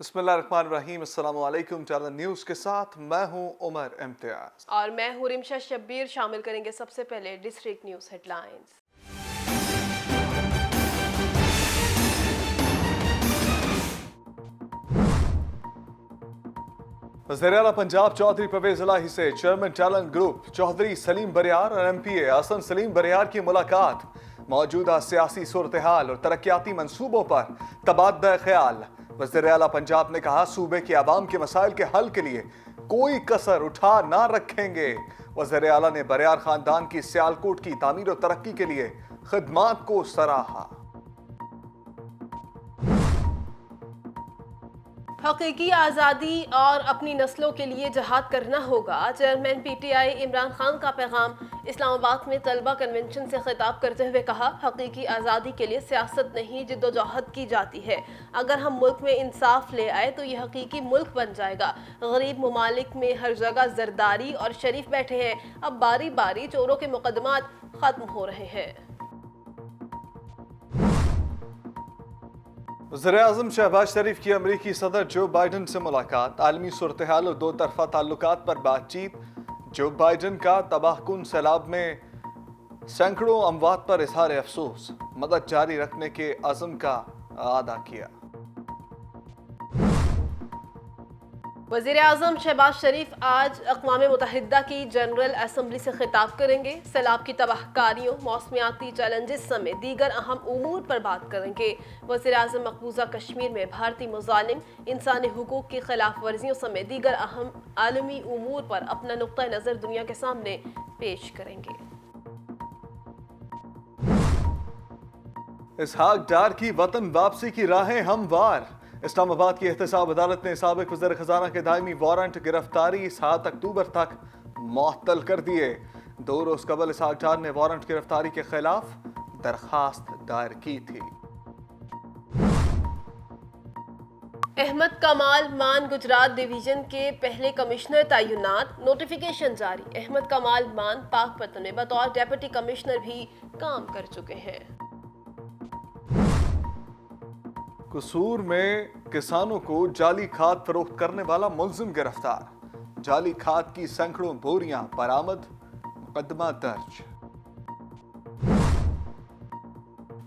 बिस्मिल्लाहिर्रहमानिर्रहीम। अस्सलाम वालेकुम। चैनल न्यूज़ के साथ मैं हूं उमर इम्तियाज और मैं हूं रिमशा शब्बीर। शामिल करेंगे सबसे पहले डिस्ट्रिक्ट न्यूज़ हेडलाइंस। वज़ीर-ए-आला पंजाब चौधरी परवेज़ इलाही से chairman talent group Chaudhry Saleem Bariar और एमपीए हसन सलीम बरियार की मुलाकात। मौजूदा सियासी सूरत हाल और तरक्याती मंसूबों पर तबादला ख्याल। वज़ीर-ए-आला पंजाब ने कहा, सूबे के अवाम के मसाइल के हल के लिए कोई कसर उठा ना रखेंगे। वज़ीर-ए-आला ने बरियार खानदान की सियालकोट की तामीर और तरक्की के लिए खिदमात को सराहा। हकीकी आज़ादी और अपनी नस्लों के लिए जहाद करना होगा। चेयरमैन पीटीआई इमरान खान का पैगाम। इस्लामाबाद में तलबा कन्वेंशन से खिताब करते हुए कहा, हकीकी आज़ादी के लिए सियासत नहीं जिद्दोजहद की जाती है। अगर हम मुल्क में इंसाफ ले आए तो ये हकीकी मुल्क बन जाएगा। गरीब ममालिक में हर जगह जरदारी और शरीफ बैठे हैं। अब बारी बारी चोरों के मुकदमात खत्म हो रहे हैं। वज़ीर-ए-आज़म शहबाज शरीफ की अमरीकी सदर जो बाइडन से मुलाकात। आलमी सूरत हाल और दो तरफा ताल्लुकात पर बातचीत। जो बाइडन का तबाहकुन सैलाब में सैकड़ों अमवात पर इजहार अफसोस। मदद जारी रखने के अज़म का अदा किया। वज़ीर-ए-आज़म शहबाज शरीफ आज अक़वाम मुत्तहिदा की जनरल असम्बली से खिताब करेंगे। सैलाब की तबाहकारियों, मौसमियाती चैलेंजेस समेत दीगर अहम उमूर पर बात करेंगे। वज़ीर-ए-आज़म मकबूजा कश्मीर में भारतीय मुज़ालिम, इंसानी हुकूक की खिलाफ वर्जियों समेत दीगर अहम आलमी उमूर पर अपना नुक्ता नज़र दुनिया के सामने पेश करेंगे। इसहाक डार की वतन वापसी की राहें हमवार। इस्लामाबाद की एहतसाब अदालत ने साबिक वज़ीर खजाना के दायमी वारंट गिरफ्तारी 7 अक्टूबर तक मुअत्तल कर दिए। 2 रोज कबल इसहाक डार ने वारंट गिरफ्तारी के खिलाफ दरखास्त दायर की थी। अहमद कमाल मान गुजरात डिवीजन के पहले कमिश्नर तैनात। नोटिफिकेशन जारी। अहमद कमाल मान पाकपतन में बतौर डेप्यूटी कमिश्नर भी काम कर चुके हैं। कसूर में किसानों को जाली खाद फरोख्त करने वाला मुलजिम गिरफ्तार। जाली खाद की सैकड़ों बोरियां बरामद, मुकदमा दर्ज।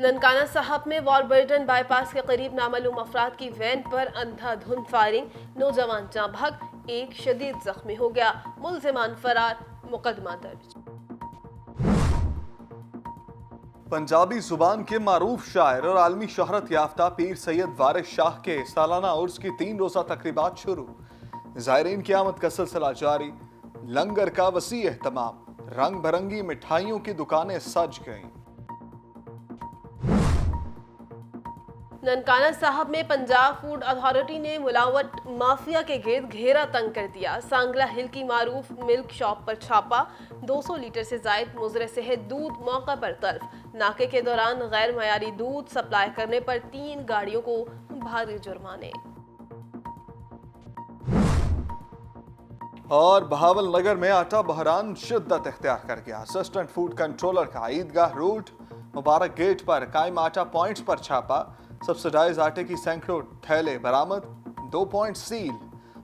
ननकाना साहब में वॉलबर्टन बाईपास के करीब नामालूम अफराद की वैन पर अंधाधुंध फायरिंग। नौजवान जाँ भाग, एक शदीद जख्मी हो गया। मुलजिमान फरार, मुकदमा दर्ज। पंजाबी जुबान के मारूफ शायर और आलमी शोहरत याफ्ता पीर सैयद वारिस शाह के सालाना उर्स की 3 रोज़ा तकरीबात शुरू। ज़ायरीन की आमद का सिलसिला जारी। लंगर का वसी एहतमाम, रंग बिरंगी मिठाइयों की दुकानें सज गईं। ननकाना साहब में पंजाब फूड अथॉरिटी ने मिलावट माफिया के गिर्द घेरा तंग कर दिया। सांगला हिल की मारूफ मिल्क शॉप पर छापा। 200 लीटर से जायद मुजरे सेहत दूध मौका पर तल्फ। नाके के दौरान गैर मयारी दूध सप्लाई करने पर 3 गाड़ियों को भारी जुर्माने। और बहावलनगर में आटा बहरान शिद्दत इख्तियार कर गया। असिस्टेंट फूड कंट्रोलर का ईदगाह रोड मुबारक गेट पर कायम आटा पॉइंट्स पर छापा। सब्सिडाइज आटे की सैकड़ों थैले बरामद, 2 पॉइंट सील।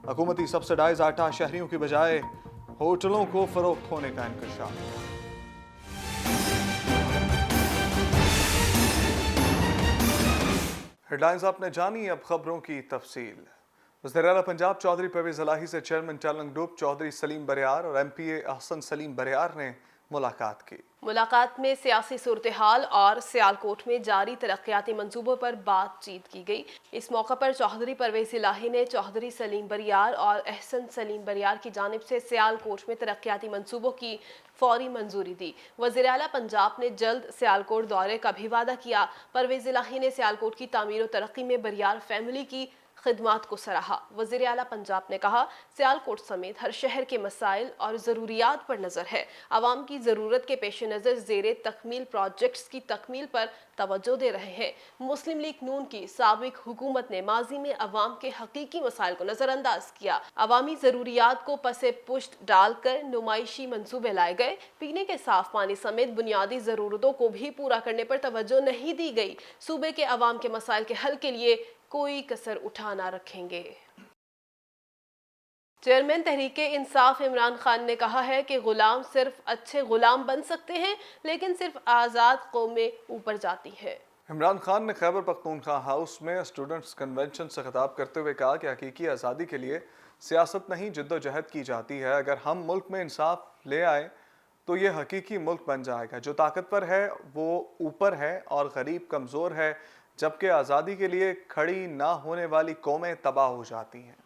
हुकूमती सब्सिडाइज आटा शहरियों की बजाय होटलों को फरोख्त होने का इंकशाफ। हेडलाइंस आपने जानी, अब खबरों की तफसील। वज़ीर-ए-आला पंजाब चौधरी परवेज़ इलाही से chairman talent group Chaudhry Saleem Bariar और एमपीए हसन सलीम बरियार ने मुलाकात की। मुलाकात में सियासी सूरत हाल और सियालकोट में जारी तरक्याती मंसूबों पर बातचीत की गई। इस मौका पर चौधरी परवेज़ इलाही ने चौधरी सलीम बरियार और अहसन सलीम बरियार की जानिब से सियालकोट में तरक्याती मंसूबों की फौरी मंजूरी दी। वज़ीर-ए-आला पंजाब ने जल्द सियालकोट दौरे का भी वादा किया। परवेज़ इलाही ने सियालकोट की तामीर और तरक्की में बरियार फैमिली की खिदमात को सराहा। वज़ीर-ए-आला पंजाब ने कहा, सियालकोट समेत हर शहर के मसाइल और ज़रूरियात पर नज़र है। आवाम की ज़रूरत के पेश नज़र ज़ेरे तकमील प्रोजेक्ट्स की तकमील पर तवज्जो दे रहे हैं। मुस्लिम लीग नून की साबिक हुकूमत ने माजी में अवाम के हकीकी मसाइल को नज़रअंदाज किया। अवामी ज़रूरियात को पसे पुश्त डालकर नुमाइशी मंसूबे लाए गए। पीने के साफ पानी समेत बुनियादी ज़रूरतों को भी पूरा करने पर तवज्जो नहीं दी गई। सूबे के अवाम के मसाइल के हल के लिए कोई कसर उठा ना रखेंगे। चेयरमैन तहरीक इंसाफ इमरान खान ने कहा है कि गुलाम सिर्फ अच्छे गुलाम बन सकते हैं, लेकिन सिर्फ आज़ाद कौमें ऊपर जाती हैं। इमरान खान ने खैबर पख्तूनख्वा हाउस में स्टूडेंट्स कन्वेंशन से खिताब करते हुए कहा कि हकीकी आज़ादी के लिए सियासत नहीं जद्दोजहद की जाती है। अगर हम मुल्क में इंसाफ ले आए तो ये हकीकी मुल्क बन जाएगा। जो ताकतवर है वो ऊपर है और गरीब कमज़ोर है, जबकि आज़ादी के लिए खड़ी ना होने वाली कौमें तबाह हो जाती हैं।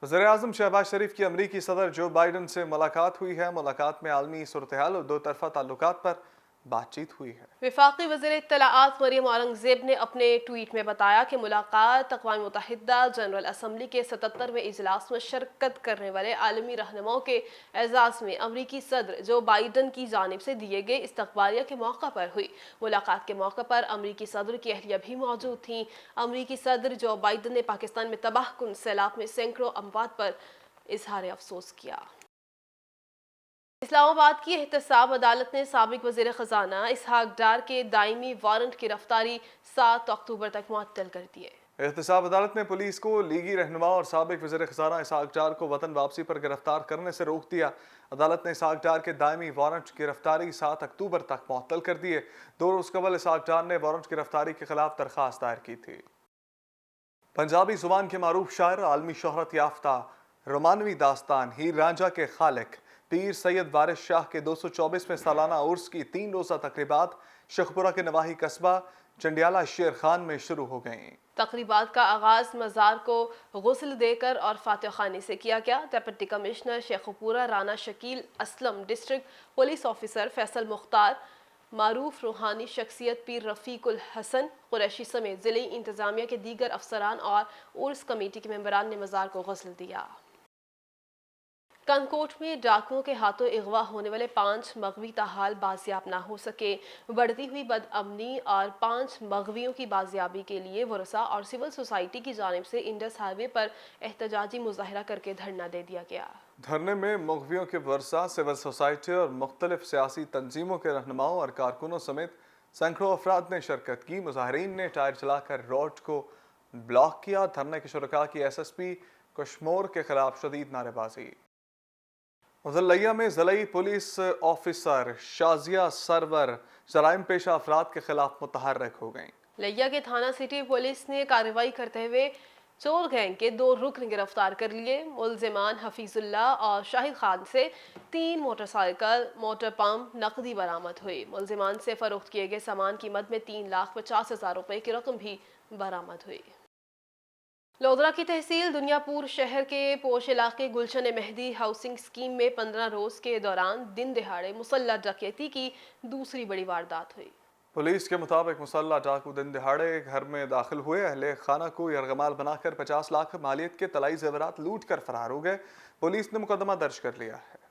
वज़ीर-ए-आज़म शहबाज शरीफ की अमरीकी सदर जो बाइडन से मुलाकात हुई है। मुलाकात में आलमी सूरत-ए-हाल और दो तरफ़ा ताल्लुकात पर बातचीत हुई है। वफाकी वज़ीर इत्तलाआत मरियम औरंगज़ेब ने अपने ट्वीट में बताया कि मुलाकात अक़वाम मुत्तहिदा जनरल असम्बली के 77वें इजलास में शिरकत करने वाले आलमी रहनुमाओं के एजाज़ में अमरीकी सदर जो बाइडन की जानिब से दिए गए इस्तक़बालिया के मौका पर हुई। मुलाकात के मौके पर अमरीकी सदर की अहलिया भी मौजूद थीं। अमरीकी सदर जो बाइडन ने पाकिस्तान में तबाहकुन सैलाब में सैकड़ों अमवात पर इजहार अफसोस किया। इस्लामाबाद की एहतसाब अदालत ने साबिक वज़ीर ख़ज़ाना इसहाक डार के दायमी वारंट की गिरफ्तारी 7 अक्टूबर तक मुअत्तल कर दिए। एहतसाब अदालत ने पुलिस को लीगी रहनुमा और साबिक वज़ीर ख़ज़ाना इसहाक डार को वतन वापसी पर गिरफ्तार करने से रोक दिया। अदालत ने इसहाक डार के दायमी वारंट की गिरफ्तारी 7 अक्टूबर तक मुअत्तल कर दिए। 2 रोज़ कबल इसहाक डार ने वारंट की गिरफ्तारी के खिलाफ दरख्वास्त दायर की थी। पंजाबी ज़ुबान के मारूफ शायर, आलमी शोहरत याफ्ता रोमानवी दास्तान हीर रांझा के खालिक पीर सैयद वारिस शाह के 224वें सालाना उर्स की 3 रोज़ा तकरीबात शेखपुरा के नवाही कस्बा चंडियाला शेर खान में शुरू हो गईं। तकरीबात का आगाज मज़ार को गुस्ल देकर और फातिहा खानी से किया गया। Deputy commissioner Sheikhupura Rana Shakeel Aslam, district police officer Faisal Mukhtar, मारूफ रूहानी शख्सियत पीर रफ़ीकुल हसन कुरैशी समेत ज़िले इंतज़ामिया के दीगर अफसरान और उर्स कमेटी के मेंबरान ने मज़ार को गुस्ल दिया। कनकोट में डाकुओं के हाथों अगवा होने वाले 5 मगवी ताहाल बाजियाब ना हो सके। बढ़ती हुई बदअमनी और 5 मगवियों की बाजियाबी के लिए वरसा और सिविल सोसाइटी की जानिब से इंडस हाईवे पर एहतजाजी मुजाहरा करके धरना दे दिया गया। धरने में मगवियों के वरसा, सिविल सोसाइटी और मुख्तलिफ सियासी तंजीमों के रहनुमाओं और कारकुनों समेत सैकड़ों अफराद ने शिरकत की। मुजाहरीन ने टायर चलाकर रोड को ब्लॉक किया। धरने के शुरका की SSP कश्मोर के खिलाफ शदीद नारेबाजी। उज़लैया में ज़िला पुलिस ऑफिसर शाजिया सरवर जराइम पेशा अफराद के खिलाफ मुतहर्रिक हो गईं। लिया के थाना सिटी पुलिस ने कार्रवाई करते हुए चोर गैंग के 2 रुकन गिरफ्तार कर लिए। मुलजिमान हफीजुल्लाह और शाहिद खान से 3 मोटरसाइकिल, मोटर पंप, नकदी बरामद हुई। मुलजिमान से फरोख्त किए गए सामान की मद में 3,50,000 रुपए की रकम भी बरामद हुई। लोधरा की तहसील दुनियापुर शहर के पोश इलाके गुलशन मेहदी हाउसिंग स्कीम में 15 रोज के दौरान दिन दिहाड़े मुसल्लह डकैती की दूसरी बड़ी वारदात हुई। पुलिस के मुताबिक मुसल्लह डाकू दिन दिहाड़े घर में दाखिल हुए। अहले खाना को यरगमाल बनाकर 50 लाख मालियत के तलाई जेवरात लूट कर फरार हो गए। पुलिस ने मुकदमा दर्ज कर लिया है।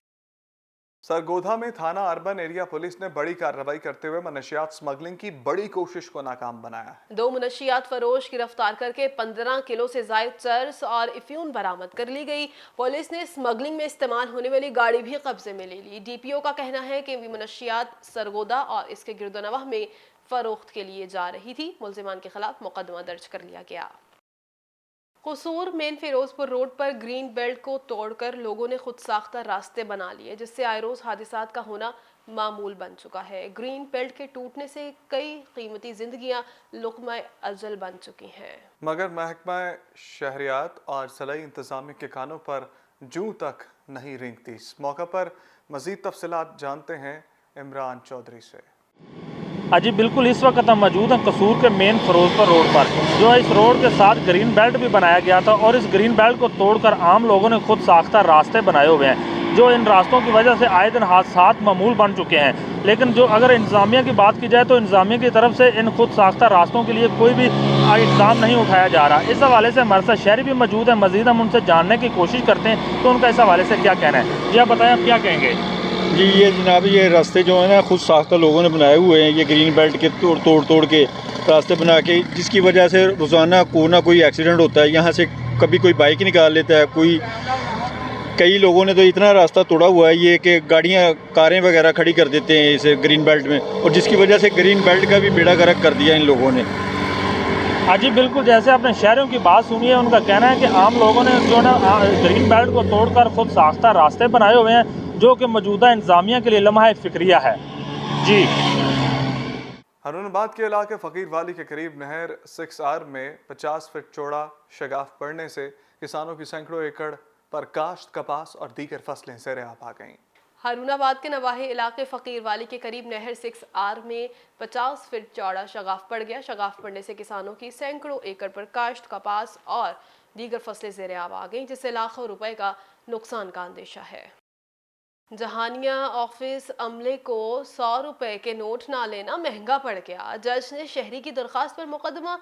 सरगोधा में थाना अर्बन एरिया पुलिस ने बड़ी कार्रवाई करते हुए मनशियात स्मगलिंग की बड़ी कोशिश को नाकाम बनाया है। 2 मनशियात फरोश गिरफ्तार करके 15 किलो से जायद चर्स और इफ्यून बरामद कर ली गई। पुलिस ने स्मगलिंग में इस्तेमाल होने वाली गाड़ी भी कब्जे में ले ली। DPO का कहना है कि मनशियात सरगोदा और इसके गिरदोनवाह में फरोख्त के लिए जा रही थी। मुलजिमान के खिलाफ मुकदमा दर्ज कर लिया गया। कसूर मेन फिरोजपुर रोड पर ग्रीन बेल्ट को तोड़कर लोगों ने खुद साख्ता रास्ते बना लिए, जिससे आए रोज हादिसात का होना मामूल बन चुका है। ग्रीन बेल्ट के टूटने से कई कीमती जिंदगियां लुक़्मा अजल बन चुकी हैं, मगर महकमा शहरियात और ज़िला इंतज़ामिया के कानों पर जूं तक नहीं रेंगती। इस मौका पर मज़ीद तफसीलात जानते हैं इमरान चौधरी से। जी बिल्कुल, इस वक्त हम मौजूद हैं कसूर के मेन फिरोजपुर रोड पर, जो इस रोड के साथ ग्रीन बेल्ट भी बनाया गया था और इस ग्रीन बेल्ट को तोड़कर आम लोगों ने खुद साख्ता रास्ते बनाए हुए हैं, जो इन रास्तों की वजह से आए दिन हादसात मामूल बन चुके हैं। लेकिन जो अगर इंतज़ामिया की बात की जाए तो इंतज़ामिया की तरफ से इन खुद साख्ता रास्तों के लिए कोई भी इक़दाम नहीं उठाया जा रहा। इस हवाले से हमारे साथ शहरी भी मौजूद हैं। मज़ीद हम उनसे जानने की कोशिश करते हैं तो उनका इस हवाले से क्या कहना है। जी आप बताएं, आप क्या कहेंगे? जी ये जनाब, ये रास्ते जो है ना खुद साख्ता लोगों ने बनाए हुए हैं, ये ग्रीन बेल्ट के तोड़ के रास्ते बना के, जिसकी वजह से रोज़ाना कोई ना कोई एक्सीडेंट होता है। यहाँ से कभी कोई बाइक निकाल लेता है, कई लोगों ने तो इतना रास्ता तोड़ा हुआ है ये कि गाड़ियाँ कारें वगैरह खड़ी कर देते हैं इस ग्रीन बेल्ट में, और जिसकी वजह से ग्रीन बेल्ट का भी बेड़ा गर्क कर दिया इन लोगों ने। हाँ जी बिल्कुल, जैसे आपने शहरों की बात सुनी है, उनका कहना है कि आम लोगों ने जो ना ग्रीन बेल्ट को तोड़कर खुद साख्ता रास्ते बनाए हुए हैं, जो कि मौजूदा इंतजामिया के लिए लम्हा फिक्रिया है। जी हरुनाबाद के इलाके फ़कीर वाली के करीब नहर 6R में 50 फीट चौड़ा शगाफ पड़ने से किसानों की सैकड़ों एकड़ पर काश्त, कपास और दीगर फसलें ज़ेर-ए-आब आ गईं। हरुनाबाद के नवाही इलाके फ़कीर वाली के करीब नहर 6R में 50 फीट चौड़ा शगाफ पड़ गया। शगाफ पड़ने से किसानों की सैकड़ों एकड़ पर काश्त, कपास और दीगर फसलें ज़ेर-ए-आब आ गईं, जिससे लाखों रुपए का नुकसान का अंदेशा है। जहानिया ऑफिस अमले को 100 रुपए के नोट ना लेना महंगा पड़ गया। जज ने शहरी की दरखास्त पर मुकदमा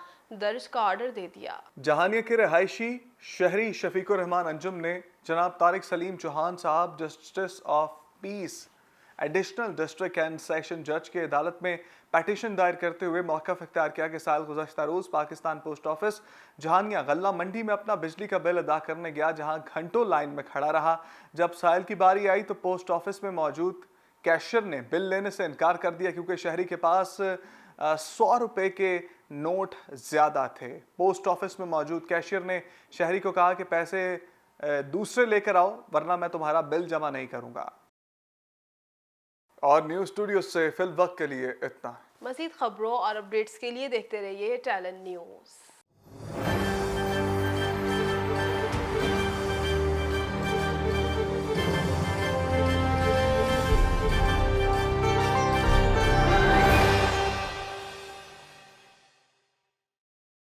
दर्ज का ऑर्डर दे दिया। जहानिया के रहायशी शहरी शफीकुर रहमान अंजुम ने जनाब तारिक सलीम चौहान साहब justice of peace additional district and session जज के अदालत में पेटिशन दायर करते हुए मौक़िफ़ इख्तियार किया कि साल गुज़श्ता रोज़ पाकिस्तान पोस्ट ऑफिस जहानिया गल्ला मंडी में अपना बिजली का बिल अदा करने गया, जहां घंटों लाइन में खड़ा रहा। जब साइल की बारी आई तो पोस्ट ऑफिस में मौजूद कैशियर ने बिल लेने से इनकार कर दिया, क्योंकि शहरी के पास 100 रुपए के नोट ज़्यादा थे। पोस्ट ऑफिस में मौजूद कैशियर ने शहरी को कहा कि पैसे दूसरे लेकर आओ, वरना मैं तुम्हारा बिल जमा नहीं करूँगा। और न्यूज़ स्टूडियो से फिल वक्त के लिए इतना। मज़ीद खबरों और अपडेट्स के लिए देखते रहिए टैलेंट न्यूज़।